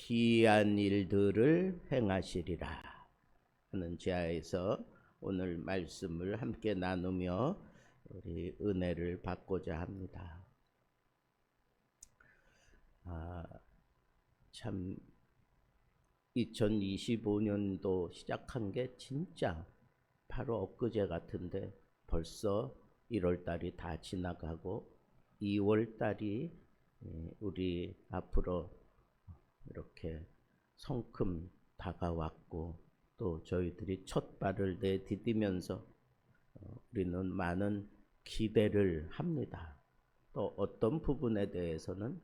기이한 일들을 행하시리라 하는 지하에서 오늘 말씀을 함께 나누며 우리 은혜를 받고자 합니다. 참 2025년도 시작한 게 진짜 바로 엊그제 같은데 벌써 1월달이 다 지나가고 2월달이 우리 앞으로 이렇게 성큼 다가왔고 또 저희들이 첫 발을 내디디면서 우리는 많은 기대를 합니다. 또 어떤 부분에 대해서는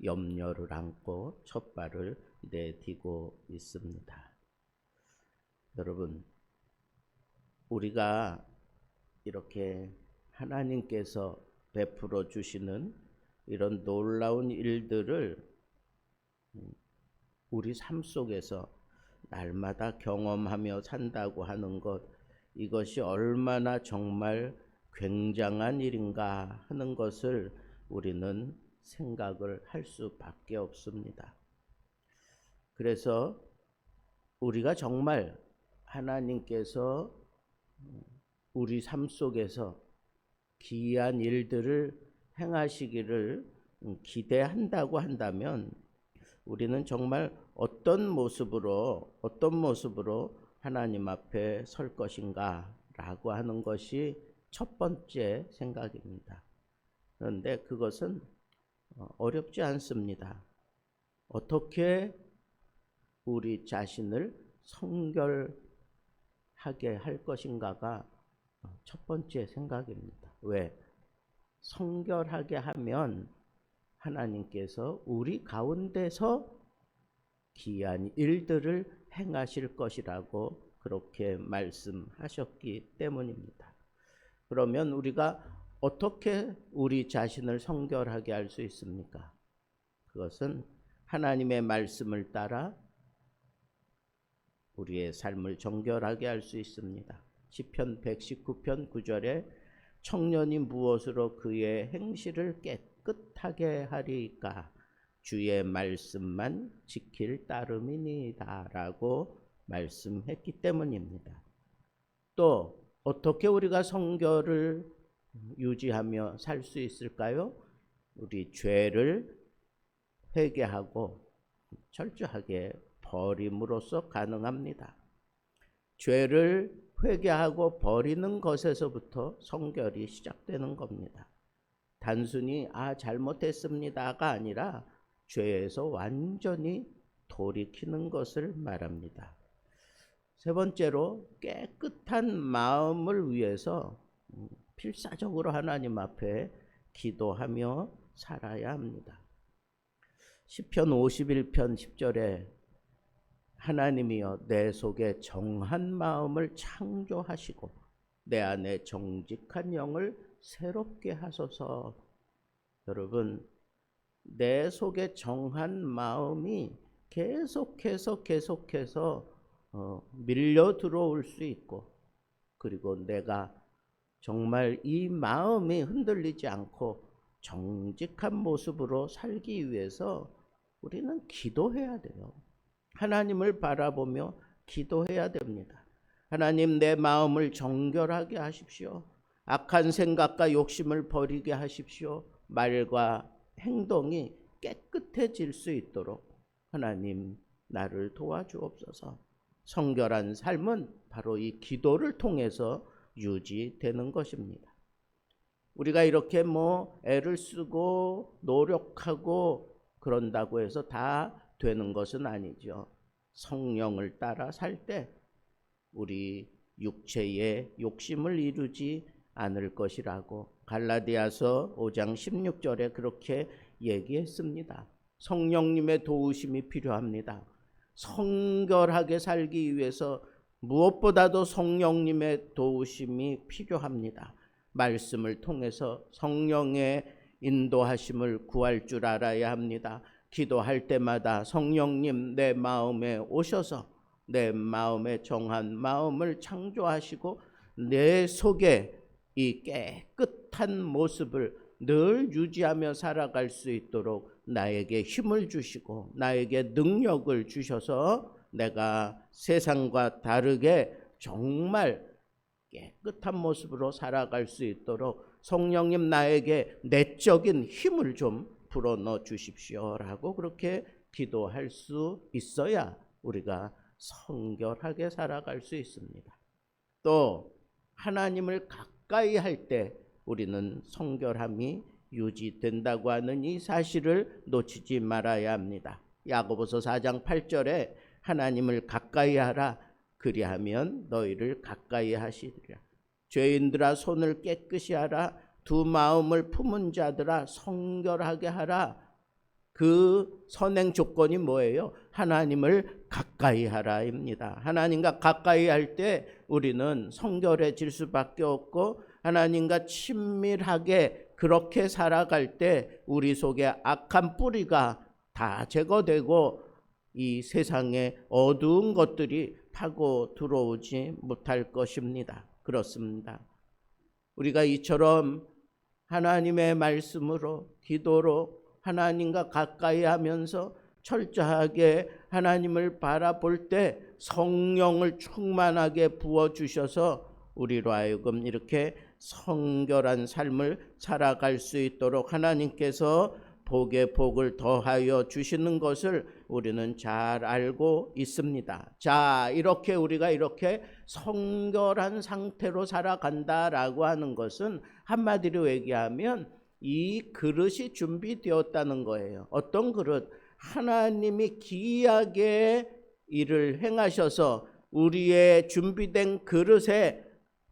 염려를 안고 첫 발을 내디고 있습니다. 여러분, 우리가 이렇게 하나님께서 베풀어 주시는 이런 놀라운 일들을 우리 삶 속에서 날마다 경험하며 산다고 하는 것, 이것이 얼마나 정말 굉장한 일인가 하는 것을 우리는 생각을 할 수밖에 없습니다. 그래서 우리가 정말 하나님께서 우리 삶 속에서 기이한 일들을 행하시기를 기대한다고 한다면 우리는 정말 어떤 모습으로 하나님 앞에 설 것인가 라고 하는 것이 첫 번째 생각입니다. 그런데 그것은 어렵지 않습니다. 어떻게 우리 자신을 성결하게 할 것인가가 첫 번째 생각입니다. 왜? 성결하게 하면 하나님께서 우리 가운데서 기이한 일들을 행하실 것이라고 그렇게 말씀하셨기 때문입니다. 그러면 우리가 어떻게 우리 자신을 성결하게 할 수 있습니까? 그것은 하나님의 말씀을 따라 우리의 삶을 정결하게 할 수 있습니다. 시편 119편 9절에 청년이 무엇으로 그의 행실을 깨끗하게 하리까? 주의 말씀만 지킬 따름이니이다 라고 말씀했기 때문입니다. 또 어떻게 우리가 성결을 유지하며 살 수 있을까요? 우리 죄를 회개하고 철저하게 버림으로써 가능합니다. 죄를 회개하고 버리는 것에서부터 성결이 시작되는 겁니다. 단순히 잘못했습니다가 아니라 죄에서 완전히 돌이키는 것을 말합니다. 세 번째로 깨끗한 마음을 위해서 필사적으로 하나님 앞에 기도하며 살아야 합니다. 시편 51편 10절에 하나님이여 내 속에 정한 마음을 창조하시고 내 안에 정직한 영을 새롭게 하소서. 여러분, 내 속에 정한 마음이 계속해서 밀려 들어올 수 있고, 그리고 내가 정말 이 마음이 흔들리지 않고 정직한 모습으로 살기 위해서 우리는 기도해야 돼요. 하나님을 바라보며 기도해야 됩니다. 하나님, 내 마음을 정결하게 하십시오. 악한 생각과 욕심을 버리게 하십시오. 말과 행동이 깨끗해질 수 있도록 하나님 나를 도와주옵소서. 성결한 삶은 바로 이 기도를 통해서 유지되는 것입니다. 우리가 이렇게 애를 쓰고 노력하고 그런다고 해서 다 되는 것은 아니죠. 성령을 따라 살 때 우리 육체의 욕심을 이루지 않을 것이라고 갈라디아서 5장 16절에 그렇게 얘기했습니다. 성령님의 도우심이 필요합니다. 성결하게 살기 위해서 무엇보다도 성령님의 도우심이 필요합니다. 말씀을 통해서 성령의 인도하심을 구할 줄 알아야 합니다. 기도할 때마다 성령님 내 마음에 오셔서 내 마음에 정한 마음을 창조하시고 내 속에 이 깨끗한 모습을 늘 유지하며 살아갈 수 있도록 나에게 힘을 주시고 나에게 능력을 주셔서 내가 세상과 다르게 정말 깨끗한 모습으로 살아갈 수 있도록 성령님 나에게 내적인 힘을 좀 불어넣어 주십시오라고 그렇게 기도할 수 있어야 우리가 성결하게 살아갈 수 있습니다. 또 하나님을 가까이 할 때 우리는 성결함이 유지된다고 하는 이 사실을 놓치지 말아야 합니다. 야고보서 4장 8절에 하나님을 가까이 하라 그리하면 너희를 가까이 하시리라. 죄인들아 손을 깨끗이 하라. 두 마음을 품은 자들아 성결하게 하라. 그 선행 조건이 뭐예요? 하나님을 가까이 하라입니다. 하나님과 가까이 할 때 우리는 성결해질 수밖에 없고 하나님과 친밀하게 그렇게 살아갈 때 우리 속에 악한 뿌리가 다 제거되고 이 세상에 어두운 것들이 파고 들어오지 못할 것입니다. 그렇습니다. 우리가 이처럼 하나님의 말씀으로 기도로 하나님과 가까이 하면서 철저하게 하나님을 바라볼 때 성령을 충만하게 부어주셔서 우리로 하여금 이렇게 성결한 삶을 살아갈 수 있도록 하나님께서 복에 복을 더하여 주시는 것을 우리는 잘 알고 있습니다. 자, 이렇게 우리가 이렇게 성결한 상태로 살아간다라고 하는 것은 한마디로 얘기하면 이 그릇이 준비되었다는 거예요. 어떤 그릇? 하나님이 기이하게 일을 행하셔서 우리의 준비된 그릇에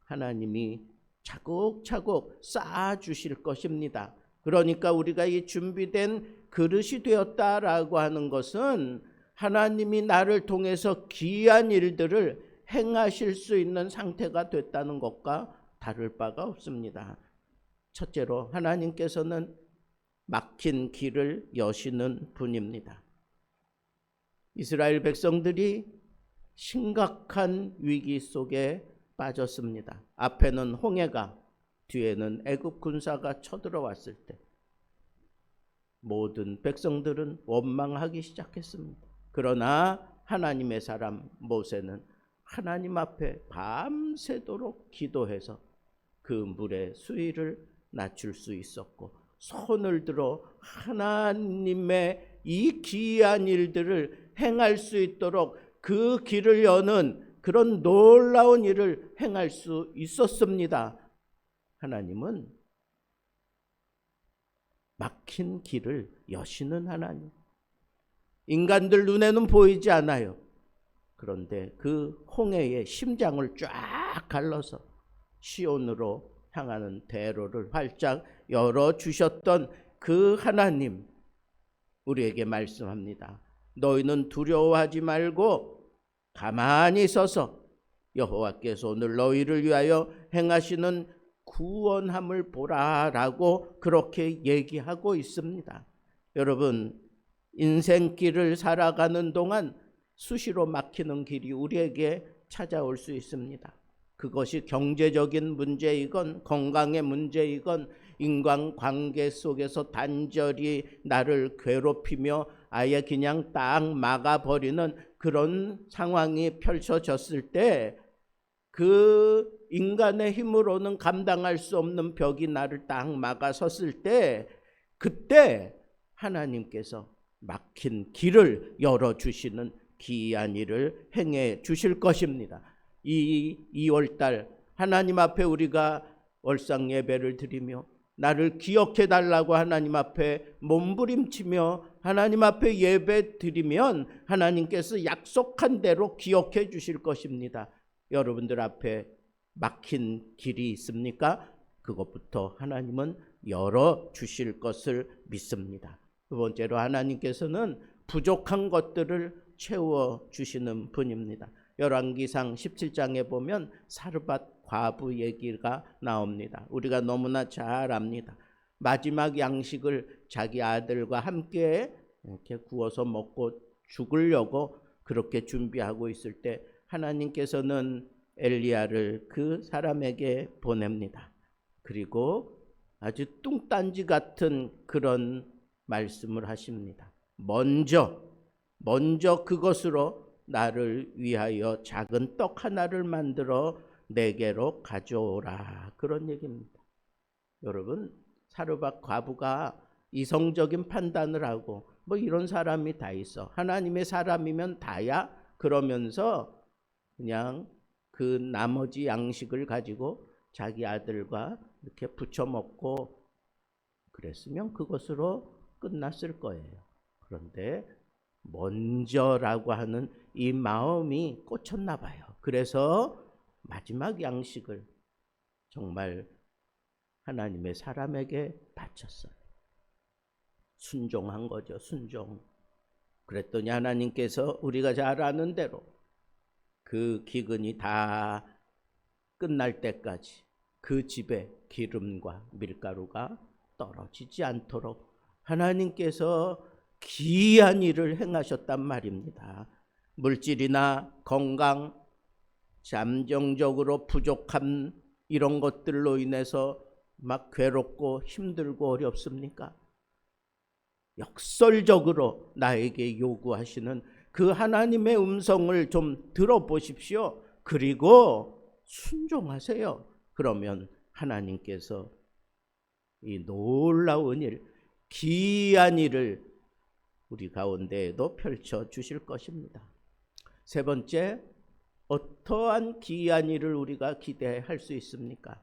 하나님이 차곡차곡 쌓아주실 것입니다. 그러니까 우리가 이 준비된 그릇이 되었다라고 하는 것은 하나님이 나를 통해서 기이한 일들을 행하실 수 있는 상태가 됐다는 것과 다를 바가 없습니다. 첫째로 하나님께서는 막힌 길을 여시는 분입니다. 이스라엘 백성들이 심각한 위기 속에 빠졌습니다. 앞에는 홍해가, 뒤에는 애굽 군사가 쳐들어왔을 때 모든 백성들은 원망하기 시작했습니다. 그러나 하나님의 사람 모세는 하나님 앞에 밤새도록 기도해서 그 물의 수위를 낮출 수 있었고 손을 들어 하나님의 이 기이한 일들을 행할 수 있도록 그 길을 여는 그런 놀라운 일을 행할 수 있었습니다. 하나님은 막힌 길을 여시는 하나님. 인간들 눈에는 보이지 않아요. 그런데 그 홍해의 심장을 쫙 갈라서 시온으로 향하는 대로를 활짝 열어주셨던 그 하나님, 우리에게 말씀합니다. 너희는 두려워하지 말고 가만히 서서 여호와께서 오늘 너희를 위하여 행하시는 구원함을 보라라고 그렇게 얘기하고 있습니다. 여러분, 인생길을 살아가는 동안 수시로 막히는 길이 우리에게 찾아올 수 있습니다. 그것이 경제적인 문제이건 건강의 문제이건 인간관계 속에서 단절이 나를 괴롭히며 아예 그냥 딱 막아버리는 그런 상황이 펼쳐졌을 때 그 인간의 힘으로는 감당할 수 없는 벽이 나를 딱 막아섰을 때 그때 하나님께서 막힌 길을 열어주시는 기이한 일을 행해 주실 것입니다. 이 2월달 하나님 앞에 우리가 월상 예배를 드리며 나를 기억해 달라고 하나님 앞에 몸부림치며 하나님 앞에 예배 드리면 하나님께서 약속한 대로 기억해 주실 것입니다. 여러분들 앞에 막힌 길이 있습니까? 그것부터 하나님은 열어주실 것을 믿습니다. 두 번째로 하나님께서는 부족한 것들을 채워주시는 분입니다. 열왕기상 17장에 보면 사르밧 과부 얘기가 나옵니다. 우리가 너무나 잘 압니다. 마지막 양식을 자기 아들과 함께 이렇게 구워서 먹고 죽으려고 그렇게 준비하고 있을 때 하나님께서는 엘리야를 그 사람에게 보냅니다. 그리고 아주 뚱딴지 같은 그런 말씀을 하십니다. 먼저 그것으로 나를 위하여 작은 떡 하나를 만들어 내게로 가져오라. 그런 얘기입니다. 여러분, 사르밧 과부가 이성적인 판단을 하고 뭐 이런 사람이 다 있어. 하나님의 사람이면 다야. 그러면서 그냥 그 나머지 양식을 가지고 자기 아들과 이렇게 부쳐 먹고 그랬으면 그것으로 끝났을 거예요. 그런데 먼저라고 하는 이 마음이 꽂혔나 봐요. 그래서 마지막 양식을 정말 하나님의 사람에게 바쳤어요. 순종한 거죠. 순종. 그랬더니 하나님께서 우리가 잘 아는 대로 그 기근이 다 끝날 때까지 그 집에 기름과 밀가루가 떨어지지 않도록 하나님께서 기이한 일을 행하셨단 말입니다. 물질이나 건강, 잠정적으로 부족한 이런 것들로 인해서 막 괴롭고 힘들고 어렵습니까? 역설적으로 나에게 요구하시는 그 하나님의 음성을 좀 들어보십시오. 그리고 순종하세요. 그러면 하나님께서 이 놀라운 일, 기이한 일을 우리 가운데에도 펼쳐 주실 것입니다. 세 번째, 어떠한 기이한 일을 우리가 기대할 수 있습니까?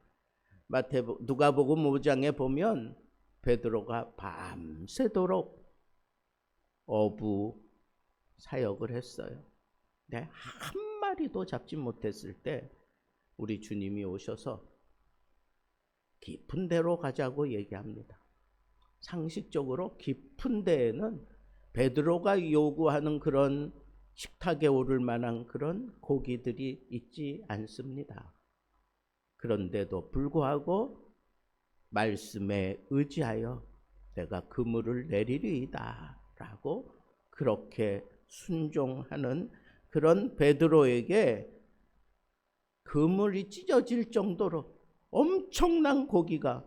누가복음 5장에 보면 베드로가 밤새도록 어부 사역을 했어요. 네, 한 마리도 잡지 못했을 때 우리 주님이 오셔서 깊은 데로 가자고 얘기합니다. 상식적으로 깊은 데에는 베드로가 요구하는 그런 식탁에 오를 만한 그런 고기들이 있지 않습니다. 그런데도 불구하고 말씀에 의지하여 내가 그물을 내리리이다 라고 그렇게 순종하는 그런 베드로에게 그물이 찢어질 정도로 엄청난 고기가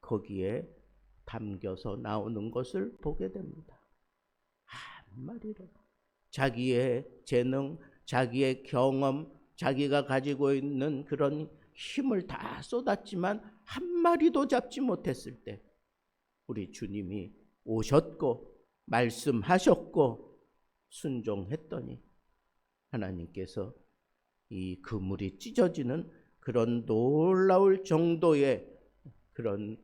거기에 담겨서 나오는 것을 보게 됩니다. 한 마리로. 자기의 재능, 자기의 경험, 자기가 가지고 있는 그런 힘을 다 쏟았지만 한 마리도 잡지 못했을 때 우리 주님이 오셨고 말씀하셨고 순종했더니 하나님께서 이 그물이 찢어지는 그런 놀라울 정도의 그런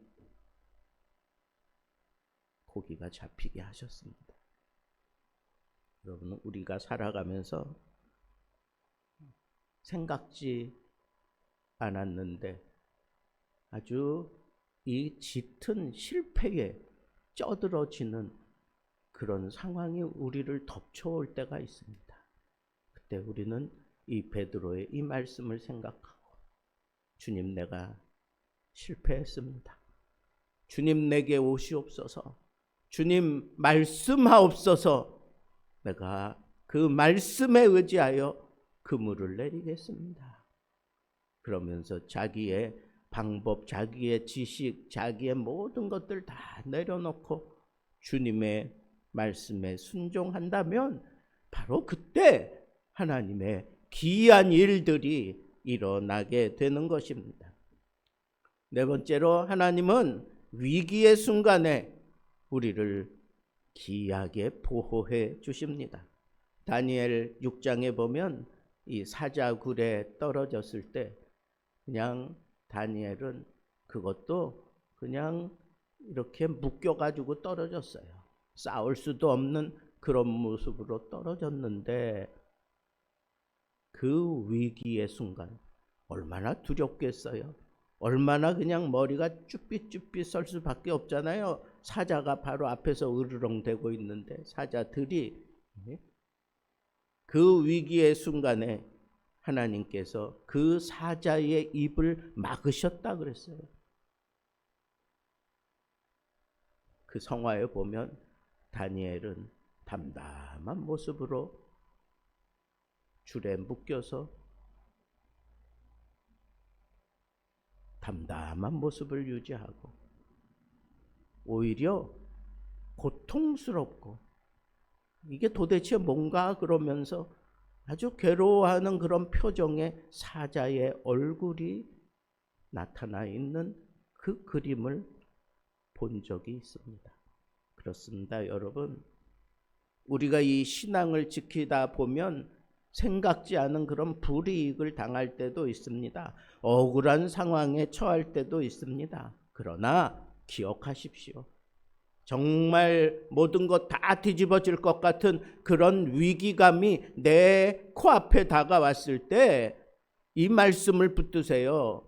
고기가 잡히게 하셨습니다. 여러분, 우리가 살아가면서 생각지 않았는데 아주 이 짙은 실패에 쩌들어지는 그런 상황이 우리를 덮쳐올 때가 있습니다. 그때 우리는 이 베드로의 이 말씀을 생각하고 주님, 내가 실패했습니다. 주님, 내게 오시옵소서. 주님, 말씀하옵소서. 내가 그 말씀에 의지하여 그물을 내리겠습니다. 그러면서 자기의 방법, 자기의 지식, 자기의 모든 것들 다 내려놓고 주님의 말씀에 순종한다면 바로 그때 하나님의 기이한 일들이 일어나게 되는 것입니다. 네 번째로, 하나님은 위기의 순간에 우리를 기이하게 보호해 주십니다. 다니엘 6장에 보면 이 사자굴에 떨어졌을 때 그냥 다니엘은 그것도 그냥 이렇게 묶여가지고 떨어졌어요. 싸울 수도 없는 그런 모습으로 떨어졌는데 그 위기의 순간 얼마나 두렵겠어요. 얼마나 그냥 머리가 쭈삣쭈삣 설 수밖에 없잖아요. 사자가 바로 앞에서 으르렁대고 있는데 사자들이. 그 위기의 순간에 하나님께서 그 사자의 입을 막으셨다 그랬어요. 그 성화에 보면 다니엘은 담담한 모습으로 줄에 묶여서 담담한 모습을 유지하고 오히려 고통스럽고 이게 도대체 뭔가 그러면서 아주 괴로워하는 그런 표정의 사자의 얼굴이 나타나 있는 그 그림을 본 적이 있습니다. 그렇습니다, 여러분. 우리가 이 신앙을 지키다 보면 생각지 않은 그런 불이익을 당할 때도 있습니다. 억울한 상황에 처할 때도 있습니다. 그러나 기억하십시오. 정말 모든 것 다 뒤집어질 것 같은 그런 위기감이 내 코앞에 다가왔을 때 이 말씀을 붙드세요.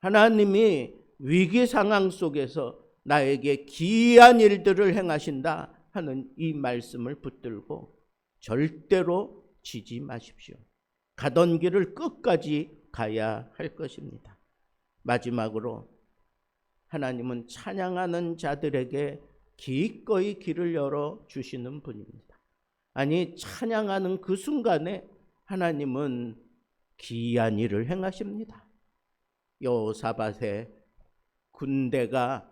하나님이 위기 상황 속에서 나에게 기이한 일들을 행하신다 하는 이 말씀을 붙들고 절대로 지지 마십시오. 가던 길을 끝까지 가야 할 것입니다. 마지막으로 하나님은 찬양하는 자들에게 기꺼이 길을 열어주시는 분입니다. 아니, 찬양하는 그 순간에 하나님은 기이한 일을 행하십니다. 여호사밧의 군대가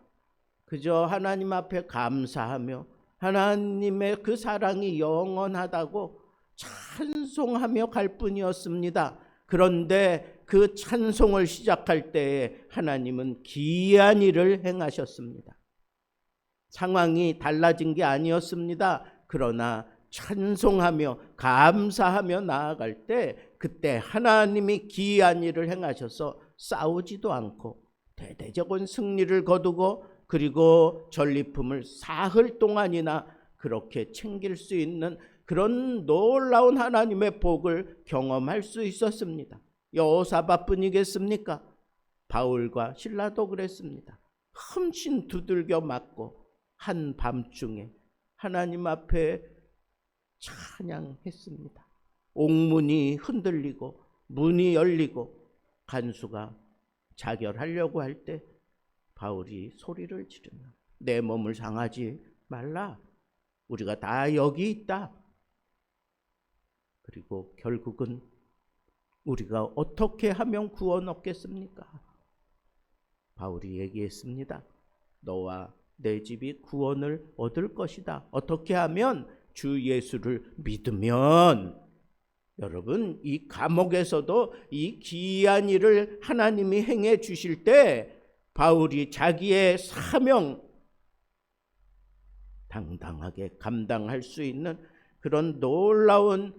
그저 하나님 앞에 감사하며 하나님의 그 사랑이 영원하다고 찬송하며 갈 뿐이었습니다. 그런데 그 찬송을 시작할 때에 하나님은 기이한 일을 행하셨습니다. 상황이 달라진 게 아니었습니다. 그러나 찬송하며 감사하며 나아갈 때 그때 하나님이 기이한 일을 행하셔서 싸우지도 않고 대대적인 승리를 거두고 그리고 전리품을 사흘 동안이나 그렇게 챙길 수 있는 그런 놀라운 하나님의 복을 경험할 수 있었습니다. 여호사밧뿐이겠습니까? 바울과 실라도 그랬습니다. 흠씬 두들겨 맞고 한밤중에 하나님 앞에 찬양했습니다. 옥문이 흔들리고 문이 열리고 간수가 자결하려고 할 때 바울이 소리를 지르며 내 몸을 상하지 말라. 우리가 다 여기 있다. 그리고 결국은 우리가 어떻게 하면 구원 얻겠습니까? 바울이 얘기했습니다. 너와 내 집이 구원을 얻을 것이다. 어떻게 하면? 주 예수를 믿으면. 여러분, 이 감옥에서도 이 기이한 일을 하나님이 행해 주실 때 바울이 자기의 사명 당당하게 감당할 수 있는 그런 놀라운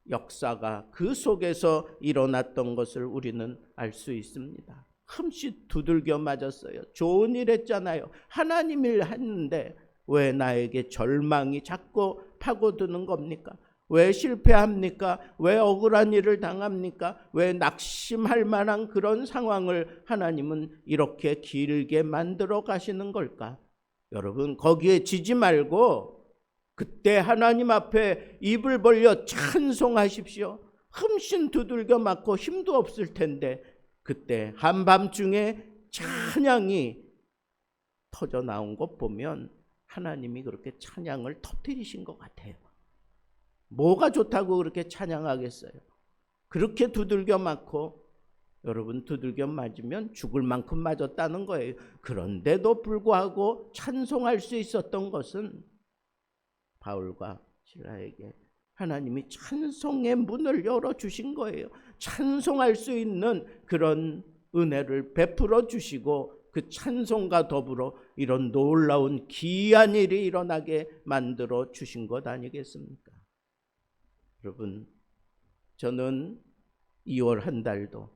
역사가 그 속에서 일어났던 것을 우리는 알 수 있습니다. 흠칫 두들겨 맞았어요. 좋은 일 했잖아요. 하나님 일 했는데 왜 나에게 절망이 자꾸 파고드는 겁니까? 왜 실패합니까? 왜 억울한 일을 당합니까? 왜 낙심할 만한 그런 상황을 하나님은 이렇게 길게 만들어 가시는 걸까? 여러분, 거기에 지지 말고 그때 하나님 앞에 입을 벌려 찬송하십시오. 흠씬 두들겨 맞고 힘도 없을 텐데 그때 한밤중에 찬양이 터져 나온 것 보면 하나님이 그렇게 찬양을 터뜨리신 것 같아요. 뭐가 좋다고 그렇게 찬양하겠어요? 그렇게 두들겨 맞고, 여러분 두들겨 맞으면 죽을 만큼 맞았다는 거예요. 그런데도 불구하고 찬송할 수 있었던 것은 바울과 실라에게 하나님이 찬송의 문을 열어주신 거예요. 찬송할 수 있는 그런 은혜를 베풀어 주시고 그 찬송과 더불어 이런 놀라운 기이한 일이 일어나게 만들어 주신 것 아니겠습니까? 여러분, 저는 2월 한 달도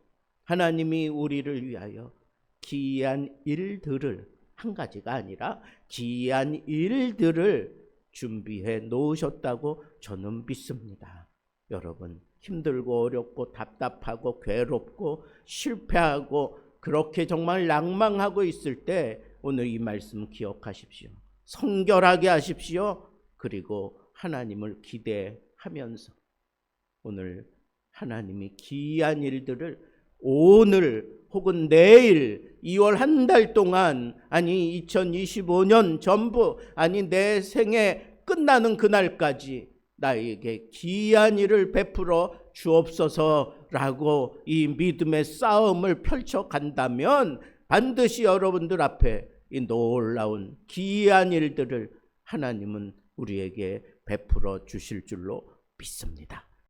하나님이 우리를 위하여 기이한 일들을, 한 가지가 아니라 기이한 일들을 준비해 놓으셨다고 저는 믿습니다. 여러분, 힘들고 어렵고 답답하고 괴롭고 실패하고 그렇게 정말 낭망하고 있을 때 오늘 이 말씀 기억하십시오. 성결하게 하십시오. 그리고 하나님을 기대하면서 오늘 하나님이 기이한 일들을 오늘 혹은 내일 2월 한 달 동안, 아니 2025년 전부, 아니 내 생애 끝나는 그날까지 나에게 기이한 일을 베풀어 주옵소서라고 이 믿음의 싸움을 펼쳐간다면 반드시 여러분들 앞에 이 놀라운 기이한 일들을 하나님은 우리에게 베풀어 주실 줄로 믿습니다.